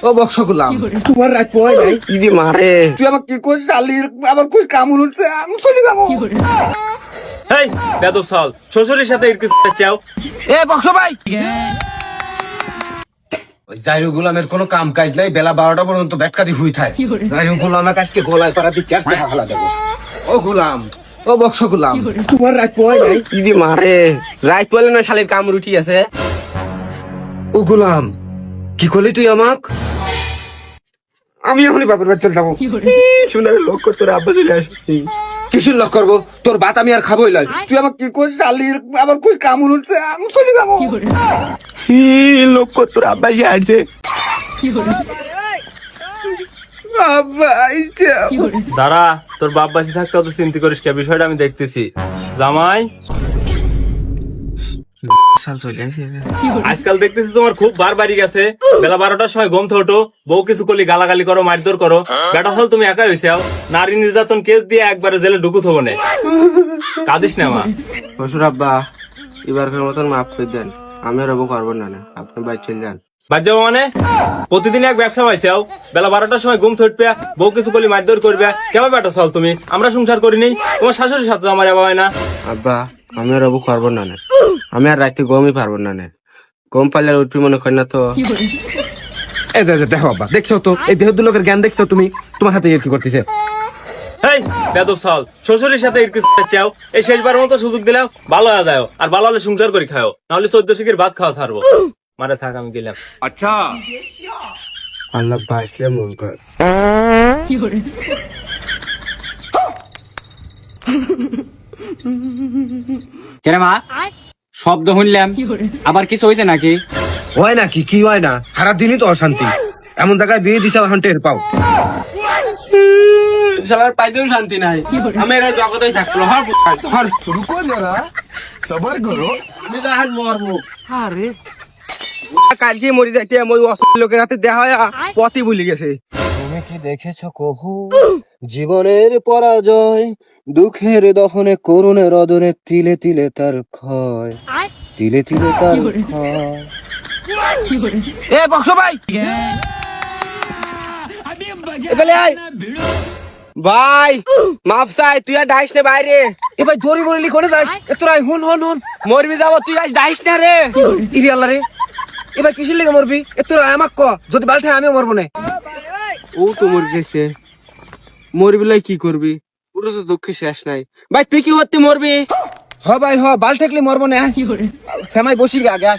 ও box করলাম তোমার রাত পয় নাই ইদি মারে তুই আমাকে কি কইছ শালির আবার কইছ কামুন উঠছে আমি চলে যাবো এই বেদব সাল শ্বশুরের সাথে ইরকিস চাও। এ বক্স ভাই ওই জাইরু গোলামের কোনো কাম কাজ নাই বেলা 12টা পর্যন্ত ব্যাটকারি হুই থাকে জাইরু গোলামের কাছকে গলায় পাড়া দিয়ে চারটে হালা দেবো ও গোলাম ও বক্স গোলাম তোমার রাত পয় নাই ইদি মারে রাত পয়লে না শালির কামড় উঠি আছে ও গোলাম কি করলি তুই আমাক আমি এখনই বাপের বাড়ি চলে যাবো শুনে লোক তোর আব্বা চলে আসছি কিসের লোক করবো তোর ভাত আমি আর খাবোই লাই তুই আমাকে কি কইছ শালির আবার কইছ কামড় উঠছে আমি চলে যাবো লোক তোর আব্বা এসে আসছে আব্বা আইছে দাঁড়া তোর বাপ বাঁচি থাকতে অত চিন্তা করিস কে বিষয়টা আমি দেখতেছি। জামাই আজকাল দেখতেছি তোমার খুব বার বাড়ি গেছে, বেলা 12টার সময় ঘুম থেকে ওঠো, বউ কিছু করলি গালাগালি করো মারধর করো, বেটা হল তুমি একাই হয়েছে নারী নির্যাতন কেস দিয়ে একবারে জেলে ঢুকুত হবো না, কাঁদিস না মা। শ্বশুর আব্বা এবারকার মতন মাফ করে দেন, আমি আর ওবো করবো না আপনি বাইরে চলে যান। বাদ যাবো মানে প্রতিদিন এক ব্যবসা পাইছে বেলা 12টার সময় ঘুম থেকে বউ কিছু করলি মারধর করবে, কেমন বেটা চল তুমি, আমরা সংসার করিনি, তোমার শাশুড়ির সাথে আমার হয় না। আব্বা আমি আর ওবো করবো না আমি আর রাতে গমই পারবো না গম পাইলে উঠবি মনে করি না তো। এই দেখো আব্বা দেখছো তো এই বেহুদ লোকের জ্ঞান দেখছো তুমি, তোমার হাতে কি করতেছে। এই বেদব সাল শ্বশুরের সাথে ইরকিস চাও, এই শেষবার মতো সুযোগ দিলাম ভালো হয়ে যায়, আর ভালো হলে সংসার করে খাও, নাহলে 14 শিখের ভাত খাওয়া ছাড়বো। মারে থাক আমি গেলাম। আচ্ছা আল্লাহ বাইসলে মন কর কেন মা শব্দ শুনলাম, আবার কিছু হয়েছে নাকি? হয় নাকি কি হয় না, সারা দিনই তো অশান্তি, এমন জায়গায় বিয়ে দিছে এখন টের পাও। শালার পাইতেও শান্তি নাই, আমি এরা জগতেই থাকলো রুকো যারা সবার করো আমি তো এখন মরবো। আরে কালকে মরি যাইতে ওই অসুস্থ লোকের হাতে দেওয়া হয় পথই ভুলে গেছে। তুমি কি দেখেছো কহু জীবনের পরাজয়, দুঃখের দহনে করুণের রদনে তিলে তিলে তার ক্ষয়, তিলে তিলে তার ক্ষয়। এ বক্স ভাই ভাই মাফ চাই, তুই আর ডাইস নে বাইরে। এ ভাই দড়ি বলিলি কোনে যাস, তোরা হুন হুন হুন মরবি যাবো, তুই আজ ডাইস না রে। ইরি আল্লাহ রে, এবার কিসের লেগে মরবি, এ তোরা আমাক ক, যদি বালটা আমিও মরবো না। ও তো মরে গেছে, মরবি লাই কি করবি, পুরো তো দুঃখে শেষ নাই। ভাই তুই কি হতে মরবি? হ ভাই হ, বাল ঠেকলে মরবো না, শ্যামাই বসি আগে।